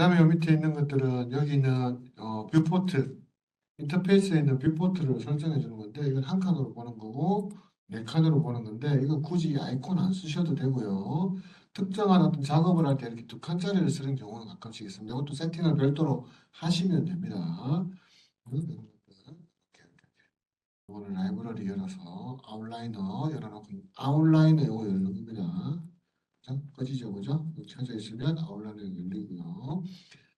다음에 요 밑에 있는 것들은 여기 있는 뷰포트 인터페이스에 있는 뷰포트를 설정해 주는 건데 이건 한 칸으로 보는 거고 네 칸으로 보는 건데 이건 굳이 아이콘 안 쓰셔도 되고요. 특정한 어떤 작업을 할 때 이렇게 두 칸짜리를 쓰는 경우는 가끔씩 있습니다. 이것도 세팅을 별도로 하시면 됩니다. 이거는 라이브러리 열어서 아웃라이너 열어놓고 아웃라이너 이거 열는 겁니다. 자, 꺼지죠, 그죠? 켜져 있으면 아웃라이너 열리고요.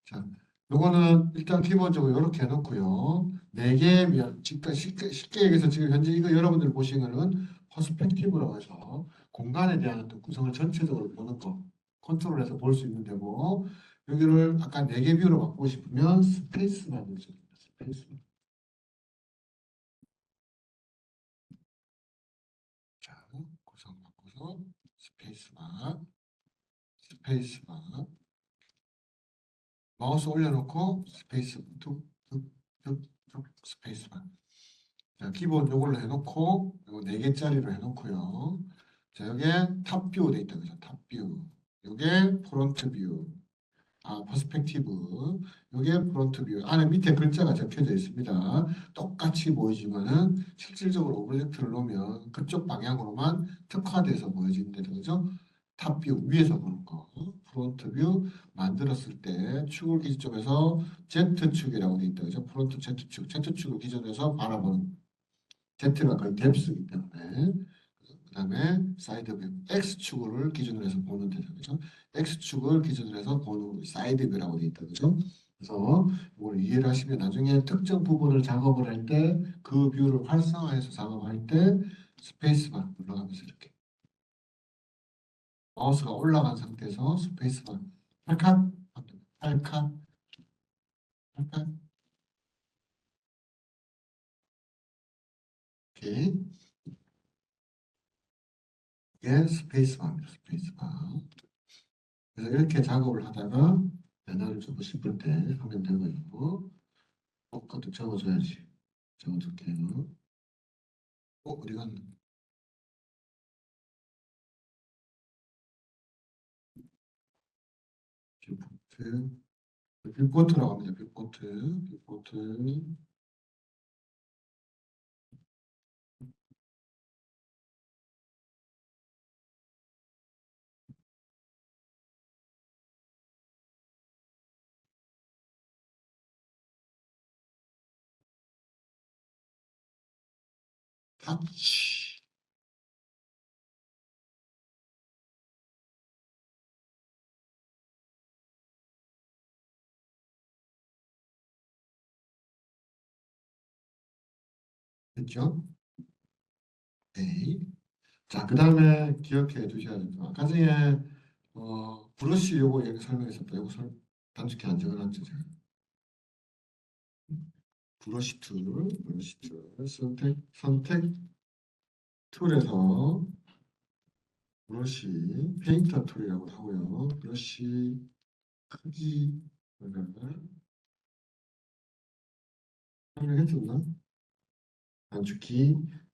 자, 요거는 일단 기본적으로 이렇게 해놓고요. 네 개의 면, 쉽게 얘기해서 지금 현재 이거 여러분들 보신 거는 퍼스펙티브라고 해서 공간에 대한 어떤 구성을 전체적으로 보는 거, 컨트롤해서 볼 수 있는 데고, 여기를 아까 네 개 뷰로 바꾸고 싶으면 스페이스만 넣으셔야 됩니다. 스페이스만. 자, 구성 바꿔서 스페이스만, 스페이스만. 마우스 올려놓고 스페이스 툭툭툭툭 스페이스만. 자, 기본 요걸로 해놓고 요거 4개짜리로 해놓고요. 자, 요게 탑뷰 돼 있다 그죠? 탑뷰. 요게 프론트 뷰. 퍼스펙티브. 요게 프론트 뷰. 안에 밑에 글자가 적혀져 있습니다. 똑같이 보이지만은 실질적으로 오브젝트를 놓으면 그쪽 방향으로만 특화돼서 보여진다 그죠? 탑뷰 위에서 보는 거. 프론트 뷰 만들었을 때 축을 기점에서 Z축이라고 돼 있다 그죠? 프론트 Z축. Z축을 기준으로 바라보는 Z가 거의 뎁스이기 때문에 그 다음에 사이드 뷰 X축을 기준으로 해서 보는 데죠. 그죠? X축을 기준으로 해서 보는 사이드 뷰라고 되어 있다. 그죠? 그래서 이걸 이해를 하시면 나중에 특정 부분을 작업을 할 때 그 뷰를 활성화해서 작업할 때 스페이스바 눌러가면서 이렇게 마우스가 올라간 상태에서 스페이스바 8칸 8칸 8칸 오케이 이게 스페이스바입니다. 스페이스바 그래서 이렇게 작업을 하다가 변화를 주고 싶을 때 하면 되고요. 그것도 적어줘야지. 적어줄게요. 어디 갔나? 뷰포트. 뷰포트라고 합니다. 뷰포트. 뷰포트. 타치. 됐죠? 네. 자, 그 다음에 기억해 두셔야 됩니다. 아까 전에 브러쉬 요거 얘기 설명했었다. 요거 단축키 안 적어놨죠, 제가. 브러쉬 툴, 브러쉬 툴, 선택 툴에서 브러쉬, 페인터 툴이라고 하고요. 브러쉬 크기, 설명했었나?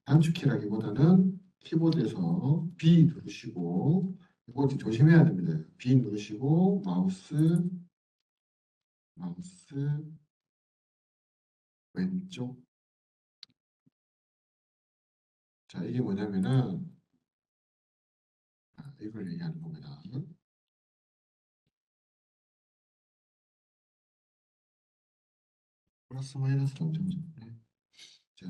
단축키라기보다는 키보드에서 B 누르시고, 이거 조심해야 됩니다. B 누르시고, 마우스 왼쪽. 자, 이게 뭐냐면은, 이걸 얘기하는 겁니다. 플러스 마이너스 점점점. 네. 자,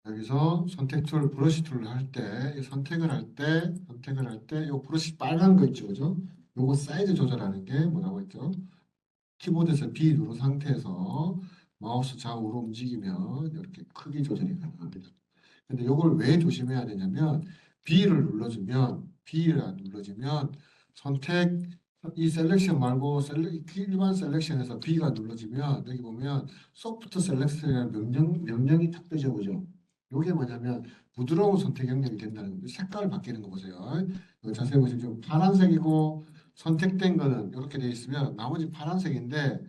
여기서 선택 툴, 브러쉬 툴을 할 때, 선택을 할 때, 이 브러쉬 빨간 거 있죠, 그죠? 요거 사이즈 조절하는 게 뭐라고 했죠? 키보드에서 B 누른 상태에서 마우스 좌우로 움직이면 이렇게 크기 조절이 가능합니다. 근데 이걸 왜 조심해야 되냐면 B를 안 눌러지면 선택 이 셀렉션 말고 일반 셀렉션에서 B가 눌러지면 여기 보면 소프트 셀렉션이라는 명령이 탁 뜨죠, 그죠? 이게 뭐냐면 부드러운 선택 영역이 된다는 겁니다. 색깔 바뀌는 거 보세요. 이거 자세히 보시면 좀 파란색이고 선택된 거는 이렇게 되어 있으면 나머지 파란색인데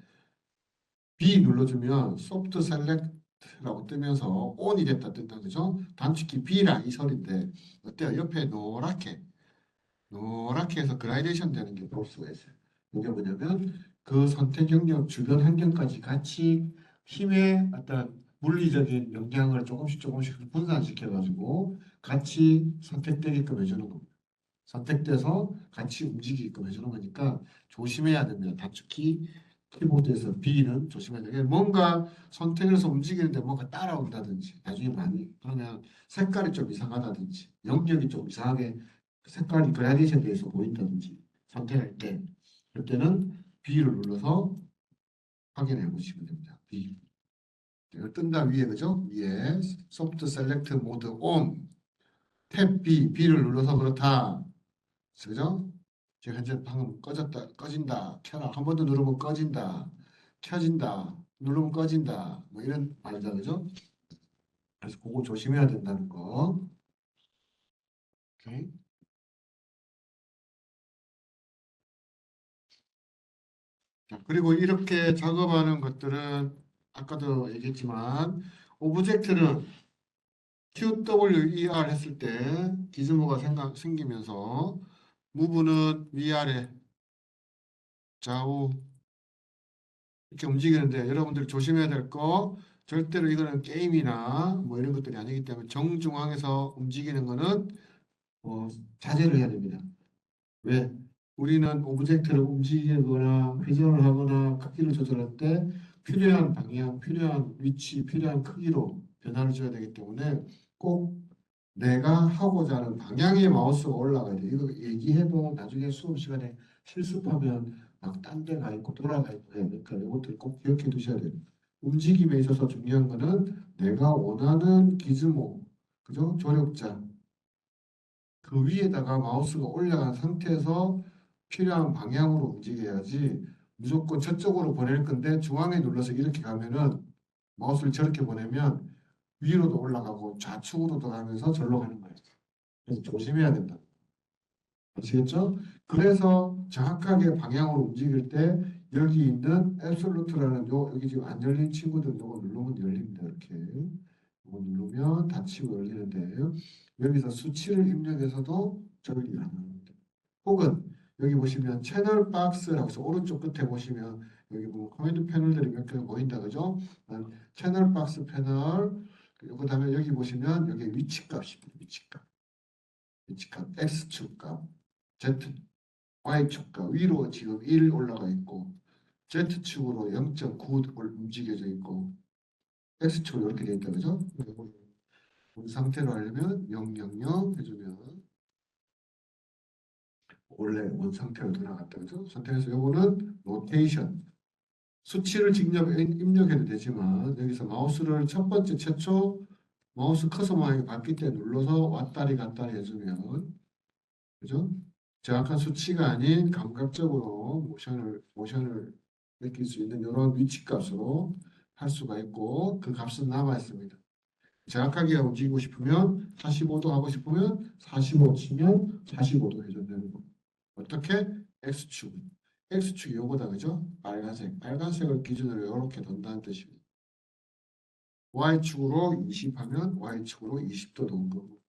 B 눌러주면 소프트 셀렉트라고 뜨면서 ON이 됐다 뜬다 그죠? 단축키 B라 이 소리인데 어때요? 옆에 노랗게 해서 그라데이션 되는 게 볼 수가 있어요. 이게 뭐냐면 그 선택 영역 주변 환경까지 같이 힘의 어떤 물리적인 영향을 조금씩 분산시켜 가지고 같이 선택되게끔 해주는 겁니다. 선택돼서 같이 움직이게끔 해주는 거니까 조심해야 됩니다. 단축키 키보드에서 B는 조심해야 돼요. 뭔가 선택해서 움직이는데 뭔가 따라온다든지 나중에 많이 그러면 색깔이 좀 이상하다든지 영역이 좀 이상하게 색깔이 그라데이션 돼서 보인다든지 선택할 때 그때는 B를 눌러서 확인해 보시면 됩니다. B. 이거 뜬다 위에 그죠? 위에 소프트 셀렉트 모드 온 탭 B, B를 눌러서 그렇다. 그죠? 지금 현재 방금 꺼진다, 켜라. 한 번 더 누르면 꺼진다, 켜진다, 누르면 꺼진다. 뭐 이런 말이다, 그죠? 그래서 그거 조심해야 된다는 거. 오케이. 자, 그리고 이렇게 작업하는 것들은 아까도 얘기했지만 오브젝트는 QWER 했을 때 기즈모가 생기면서 무브는 위아래 좌우 이렇게 움직이는데 여러분들 조심해야 될 거 절대로 이거는 게임이나 뭐 이런 것들이 아니기 때문에 정중앙에서 움직이는 거는 어, 자제를 해야 됩니다. 왜? 우리는 오브젝트를 움직이거나 회전을 하거나 크기를 조절할 때 필요한 방향, 필요한 위치, 필요한 크기로 변화를 줘야 되기 때문에 꼭 내가 하고자 하는 방향의 마우스가 올라가야 돼. 이거 얘기해도 나중에 수업 시간에 실습하면 막 딴 데 가 있고 돌아가 있고 해야 되니까 이것들 꼭 기억해 두셔야 돼요. 움직임에 있어서 중요한 거는 내가 원하는 기즈모, 그죠? 조력자, 그 위에다가 마우스가 올라간 상태에서 필요한 방향으로 움직여야지 무조건 저쪽으로 보낼 건데 중앙에 눌러서 이렇게 가면은 마우스를 저렇게 보내면 위로도 올라가고 좌측으로도 가면서 절로 가는 거예요. 그래서 조심해야 된다. 아시겠죠? 그래서 정확하게 방향으로 움직일 때 여기 있는 앱솔루트라는 여기 지금 안 열린 친구들 요거 누르면 열립니다. 이렇게 요거 누르면 닫히고 열리는데 여기서 수치를 입력해서도 조율이 가능합니다. 혹은 여기 보시면 채널 박스라고 해서 오른쪽 끝에 보시면 여기 보면 커맨드 패널들이 몇 개가 보인다 그죠? 채널 박스 패널 그 다음에 여기 보시면 여기 위치값입니다. 위치값 X축 값 Z Y축과 위로 지금 1 올라가 있고 Z축으로 0.9 움직여져 있고 X축으로 이렇게 되어 있다 그죠? 본 상태로 하려면 000 해주면 원래 원 상태로 돌아갔다 그죠? 상태에서 요거는 로테이션 수치를 직접 입력해도 되지만 여기서 마우스를 첫 번째 최초 마우스 커서 모양이 바뀔 때 눌러서 왔다리 갔다리 해주면 그죠? 정확한 수치가 아닌 감각적으로 모션을 느낄 수 있는 이런 위치 값으로 할 수가 있고 그 값은 남아 있습니다. 정확하게 움직이고 싶으면 45도 하고 싶으면 45 치면 45도 해준다는 거. 어떻게? X축. X축이 요거다 그죠? 빨간색. 빨간색을 기준으로 이렇게 돈다는 뜻입니다. Y축으로 20 하면 Y축으로 20도 도는 거고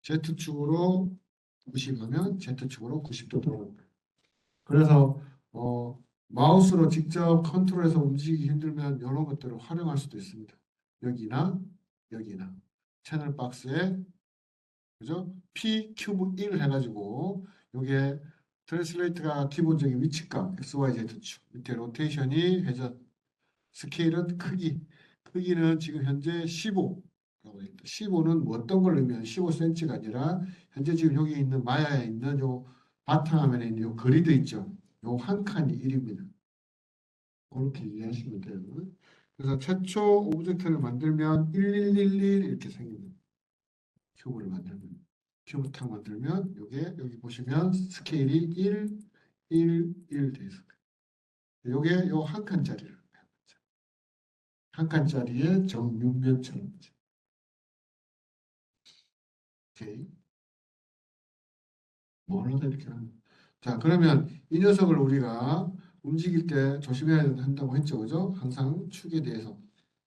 Z축으로 90 하면 Z축으로 90도 도는 거예요. 그래서 마우스로 직접 컨트롤해서 움직이기 힘들면 이런 것들을 활용할 수도 있습니다. 여기나 여기나 채널 박스에 그죠? P 큐브 1 해가지고 이게 트랜슬레이트가 기본적인 위치값 XYZ축 밑에 로테이션이 회전 스케일은 크기는 지금 현재 15 15는 어떤 걸 의미하면 15cm가 아니라 현재 지금 여기 있는 마야에 있는 요 바탕화면에 있는 요 그리드 있죠. 요 한 칸이 1입니다. 그렇게 이해하시면 돼요. 그래서 최초 오브젝트를 만들면 1111 이렇게 생깁니다. 큐브를 만들면 큐브 탁 만들면 요게 여기 보시면 스케일이 1, 1, 1 돼 있어요. 요게 요 한 칸짜리를 한 칸짜리의 정육면처럼 오케이. 뭐라도 이렇게 하는. 자, 그러면 이 녀석을 우리가 움직일 때 조심해야 한다고 했죠, 그죠? 항상 축에 대해서.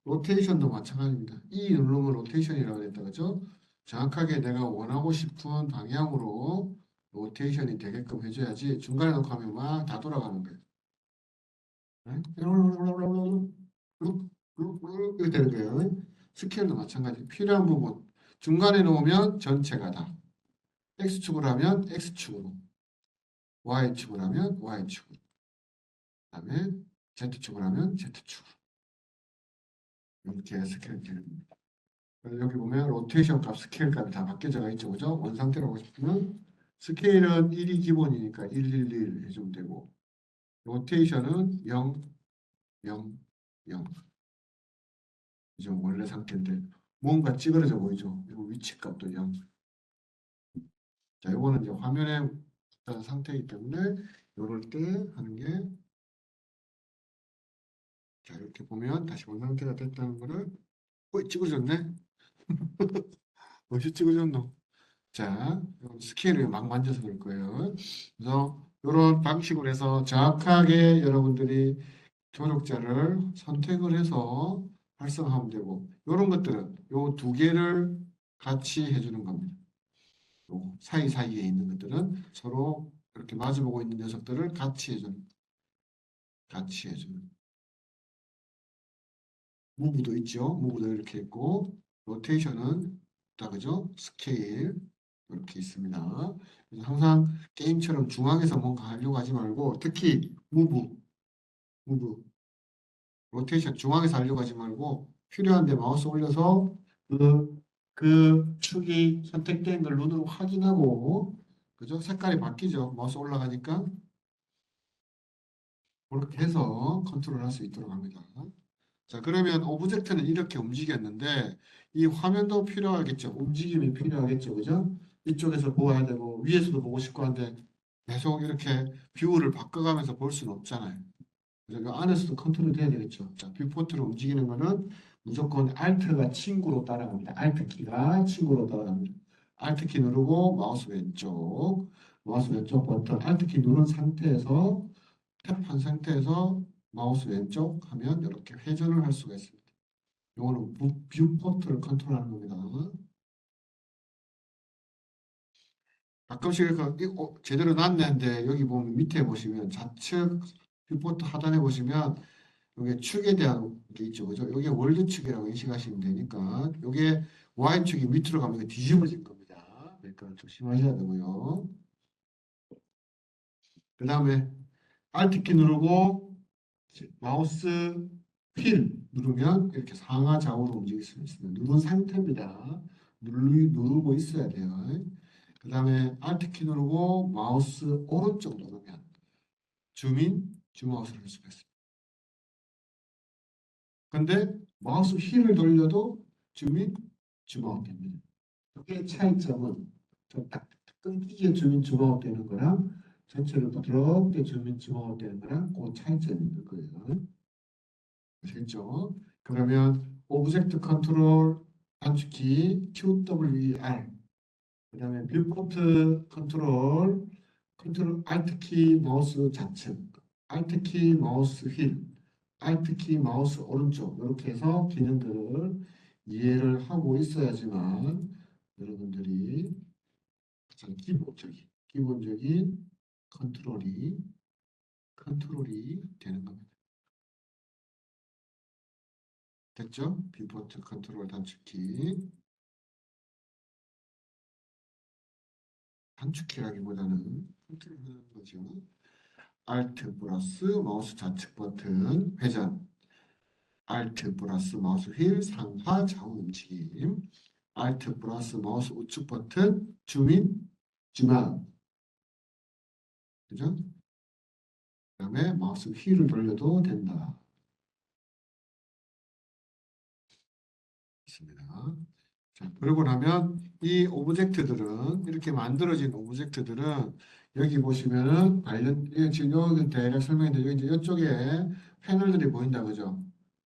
로테이션도 마찬가지입니다. 이 누르면 로테이션이라고 했다, 그죠? 정확하게 내가 원하고 싶은 방향으로 로테이션이 되게끔 해줘야지 중간에 놓고 하면 막 다 돌아가는 거예요. 이렇게 되는 거예요. 스케일도 마찬가지. 필요한 부분 중간에 놓으면 전체가 다 X축으로 하면 X축으로, Y축으로 하면 Y축으로, 그다음에 Z축으로 하면 Z축으로 이렇게 스케일 되는 겁니다. 그래서 여기 보면 로테이션 값, 스케일 값이 다 바뀌어져 있죠, 그죠? 원상태로 하고 싶으면 스케일은 1이 기본이니까 111 해주면 되고 로테이션은 0, 0, 0. 그죠? 원래 상태인데 뭔가 찌그러져 보이죠? 그리고 위치값도 0. 자, 이거는 이제 화면에 어떤 상태이기 때문에 이럴 때 하는 게 자, 이렇게 보면 다시 원상태가 됐다는 거를 찌그러졌네? 어디 찌그러졌노? 자, 스케일을 막 만져서 그럴 거예요. 그래서 이런 방식으로 해서 정확하게 여러분들이 조력자를 선택을 해서 활성화하면 되고 이런 것들은 요 두 개를 같이 해주는 겁니다. 요 사이사이에 있는 것들은 서로 이렇게 마주보고 있는 녀석들을 같이 해주는 무브도 있죠. 무브도 이렇게 있고 로테이션은 다 그죠? 스케일 이렇게 있습니다. 그래서 항상 게임처럼 중앙에서 뭔가 하려고 하지 말고 특히 무브 로테이션 중앙에서 하려고 하지 말고 필요한데 마우스 올려서 그 축이 선택된 걸 눈으로 확인하고 그죠? 색깔이 바뀌죠. 마우스 올라가니까 그렇게 해서 컨트롤할 수 있도록 합니다. 자, 그러면 오브젝트는 이렇게 움직였는데 이 화면도 필요하겠죠. 움직임이 필요하겠죠. 그죠? 이쪽에서 보아야 되고 위에서도 보고 싶고 한데 계속 이렇게 뷰를 바꿔가면서 볼 수는 없잖아요. 그래서 그 안에서도 컨트롤 돼야 되겠죠. 자, 뷰포트를 움직이는 거는 무조건 Alt가 친구로 따라갑니다. Alt 키가 친구로 따라갑니다. Alt 키 누르고 마우스 왼쪽 버튼 Alt 키 누른 상태에서 탭한 상태에서 마우스 왼쪽 하면 이렇게 회전을 할 수가 있습니다. 이거는 뷰포트를 컨트롤하는 겁니다. 가끔씩 제대로 놨는데 여기 보면 밑에 보시면 좌측 뷰포트 하단에 보시면 여기 축에 대한 게 있죠. 그죠? 여기 월드축이라고 인식하시면 되니까 여기에 Y축이 밑으로 가면 이게 뒤집어질 겁니다. 그러니까 조심하셔야 되고요. 그 다음에 Alt 키 누르고 마우스 휠 누르면 이렇게 상하 좌우로 움직일 수 있습니다. 누른 상태입니다. 누르고 있어야 돼요. 그 다음에 Alt 키 누르고 마우스 오른쪽 누르면 줌인, 줌아웃을 할 수가 있습니다. 근데 마우스 휠을 돌려도 줌인, 줌아웃 됩니다. 이게 차이점은 딱 끊기게 줌인, 줌아웃 되는 거랑 전체를 부드럽게 줌인, 줌아웃 되는 거랑 그 차이점이 있는 거예요. 아시겠죠? 그러면 오브젝트 컨트롤 단축키 QWER 그 다음에 뷰포트 컨트롤 Alt 키 마우스 좌측 Alt 키 마우스 휠 Alt 키 마우스 오른쪽 이렇게 해서 기능들을 이해를 하고 있어야지만 여러분들이 가장 기본적인 컨트롤이 되는 겁니다. 됐죠? 뷰포트 컨트롤 단축키라기보다는 컨트롤하는 거죠. Alt 플러스 마우스 좌측 버튼 회전 Alt 플러스 마우스 휠 상하 좌우 움직임 Alt 플러스 마우스 우측 버튼 줌인 줌아웃 그죠? 그 다음에 마우스 휠을 돌려도 된다 있습니다. 자, 그러고 나면 이 오브젝트들은 이렇게 만들어진 오브젝트들은 여기 보시면은 지금 여기 대략 설명인데 여기 이제 이쪽에 패널들이 보인다 그죠?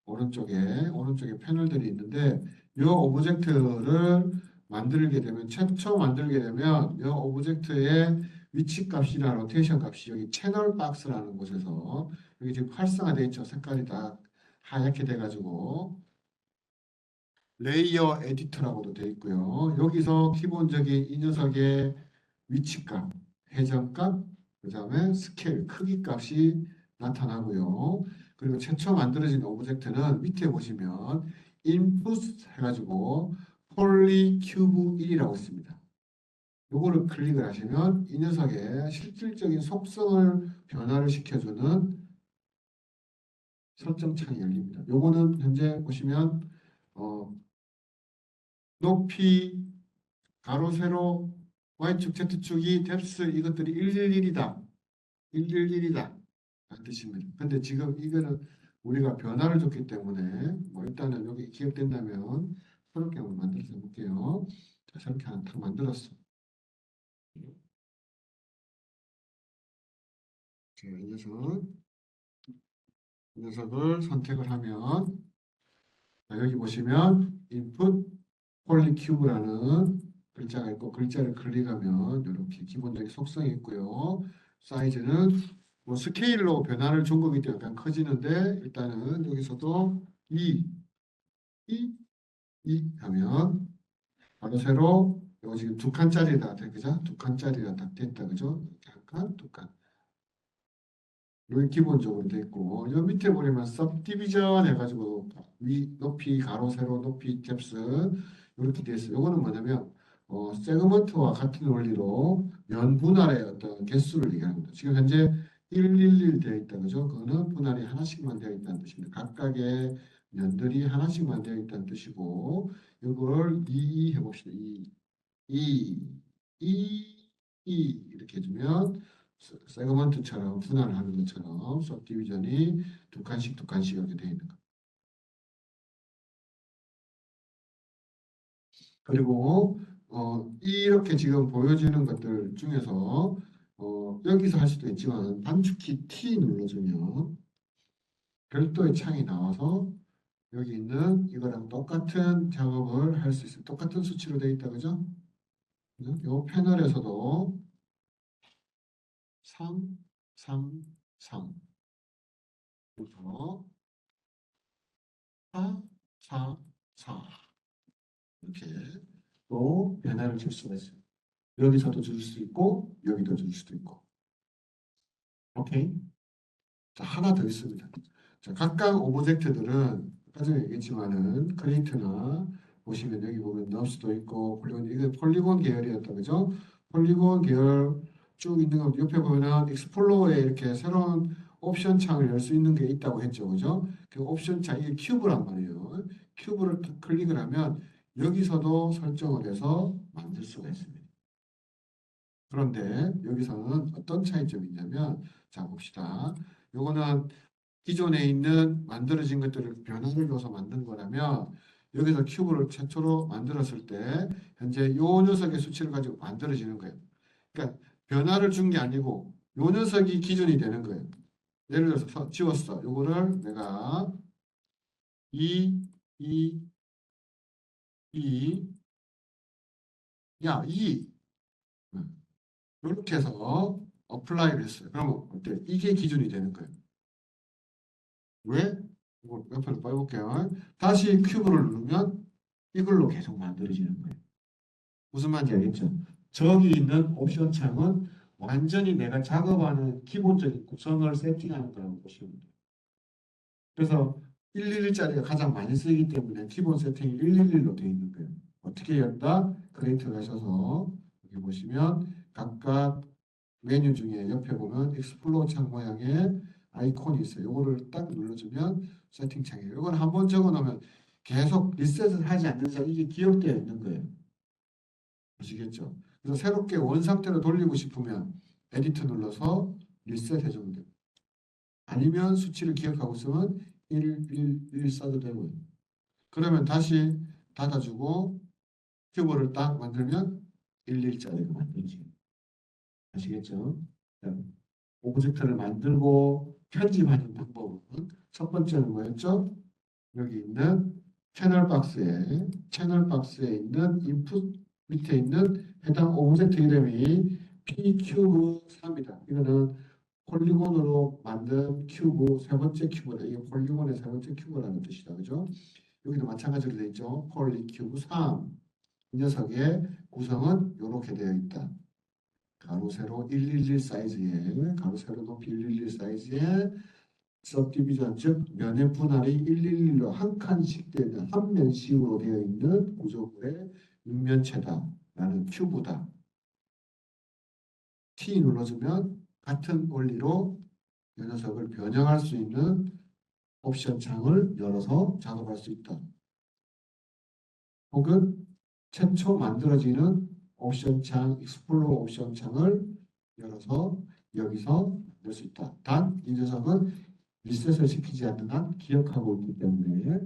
오른쪽에 패널들이 있는데 이 오브젝트를 만들게 되면 최초 만들게 되면 이 오브젝트의 위치 값이나 로테이션 값이 여기 채널 박스라는 곳에서 여기 지금 활성화되어 있죠. 색깔이 다 하얗게 돼가지고 레이어 에디터라고도 되어 있고요. 여기서 기본적인 이 녀석의 위치값, 회전값, 그 다음에 스케일, 크기 값이 나타나고요. 그리고 최초 만들어진 오브젝트는 밑에 보시면 input 해가지고 폴리큐브 1이라고 있습니다. 요거를 클릭을 하시면 이 녀석의 실질적인 속성을 변화를 시켜주는 설정 창이 열립니다. 요거는 현재 보시면 높이, 가로, 세로, Y축, Z축이 뎁스 이것들이 111이다. 111이다. 라는 뜻입니다. 근데 지금 이거는 우리가 변화를 줬기 때문에 뭐 일단은 여기 기억된다면 새롭게 한번 만들어서 볼게요. 자, 저렇게 하나 딱 만들었어. 자, 이 녀석을 선택을 하면 자, 여기 보시면 input polycube라는 글자가 있고 글자를 클릭하면 이렇게 기본적인 속성이 있고요. 사이즈는 뭐 스케일로 변화를 준 거기 때문에 약간 커지는데 일단은 여기서도 2 하면 바로 세로 이거 지금 두 칸짜리다. 그죠? 두 칸짜리가 딱 됐다. 그죠? 한 칸, 두 칸. 여기 기본적으로 돼 있고 여 밑에 보면 subdivision 해가지고 위 높이 가로 세로 높이 뎁스 이렇게 돼 있어요. 이거는 뭐냐면 세그먼트와 같은 원리로 면 분할의 어떤 개수를 얘기합니다. 지금 현재 111 되어 있다 그죠? 그거는 분할이 하나씩만 되어 있다는 뜻입니다. 각각의 면들이 하나씩만 되어 있다는 뜻이고 이걸 2 해봅시다. 2 이렇게 해주면 세그먼트처럼 분할을 하는 것처럼 सब디비전이 두 칸씩 두 칸씩 이렇게 되어 있는 거. 그리고 이렇게 지금 보여지는 것들 중에서 여기서 할 수도 있지만 단축키 T 눌러주면 별도의 창이 나와서 여기 있는 이거랑 똑같은 작업을 할 수 있어요. 똑같은 수치로 되어 있다 그죠? 이 패널에서도 3, 3, 3 부터 4, 4, 4 이렇게 또 변화를 줄 수가 있어요. 여기서도 줄 수 있고 여기도 줄 수도 있고. 오케이. 자, 하나 더 있습니다. 자, 각각 오브젝트들은 아까 전에 얘기했지만은 크리에이트나 보시면 여기 보면 넙스도 있고 폴리곤 이게 폴리곤 계열이었다 그죠? 폴리곤 계열 쭉 있는 거 옆에 보면은 익스플로어에 이렇게 새로운 옵션 창을 열 수 있는 게 있다고 했죠 그죠? 그 옵션 창 이게 큐브란 말이에요. 큐브를 클릭을 하면 여기서도 설정을 해서 만들 수가 있습니다. 그런데 여기서는 어떤 차이점이 있냐면 자 봅시다. 요거는 기존에 있는 만들어진 것들을 변화를 줘서 만든 거라면 여기서 큐브를 최초로 만들었을 때 현재 요 녀석의 수치를 가지고 만들어지는 거예요. 그러니까 변화를 준 게 아니고 요 녀석이 기준이 되는 거예요. 예를 들어서 지웠어. 요거를 내가 2, 2, 2, 야, 2 이렇게 해서 어플라이를 했어요. 그러면 어때? 이게 기준이 되는 거예요. 왜? 이거 옆으로 빼볼게요. 다시 큐브를 누르면 이걸로 계속 만들어지는 거예요. 무슨 말인지 알겠죠? 저기 있는 옵션 창은 완전히 내가 작업하는 기본적인 구성을 세팅하는 거라고 보시면 돼요. 그래서 111짜리가 가장 많이 쓰이기 때문에 기본 세팅이 111로 되어 있는 거예요. 어떻게 열다? 크리에이트 가셔서 여기 보시면 각각 메뉴 중에 옆에 보면 익스플로어 창 모양의 아이콘이 있어요. 이거를 딱 눌러주면 세팅 창이에요. 이건 한번 적어놓으면 계속 리셋을 하지 않는 이상 이게 기억되어 있는 거예요. 아시겠죠? 그래서 새롭게 원 상태로 돌리고 싶으면 에디트 눌러서 리셋 해주면 돼요. 아니면 수치를 기억하고 있으면 1, 1, 1 써도 되고요. 그러면 다시 닫아주고 큐브를 딱 만들면 11짜리가 만들어지요. 아시겠죠? 자, 오브젝트를 만들고 편집하는 방법은 첫 번째는 뭐였죠? 여기 있는 채널 박스에 있는 인풋 밑에 있는 해당 오브젝트 이름이 p큐브3이다. 이거는 폴리곤으로 만든 큐브 세 번째 큐브다. 이게 폴리곤의 세 번째 큐브라는 뜻이다. 그죠? 여기도 마찬가지로 되어 있죠. 폴리큐브 3. 이 녀석의 구성은 이렇게 되어 있다. 가로 세로 111 사이즈의 가로 세로 높이 111 사이즈의 सब디비전 즉 면의 분할이 111로 한 칸씩 되는 한 면식으로 되어 있는 구조물의 육면체다라는 큐브다. T 눌러주면 같은 원리로 이 녀석을 변형할 수 있는 옵션 창을 열어서 작업할 수 있다. 혹은 최초 만들어지는 옵션 창, 익스플로러 옵션 창을 열어서 여기서 낼 수 있다. 단 이 녀석은 리셋을 시키지 않는 한 기억하고 있기 때문에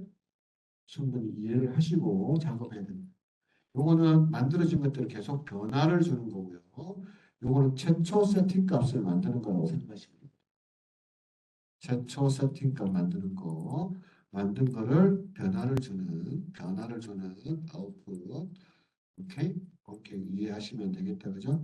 충분히 이해를 하시고 작업해야 됩니다. 요거는 만들어진 것들을 계속 변화를 주는 거고요. 요거는 최초 세팅 값을 만드는 거라고 생각하시면 됩니다. 최초 세팅 값 만드는 거, 만든 거를 변화를 주는 아웃풋. 오케이? 이해하시면 되겠다. 그죠?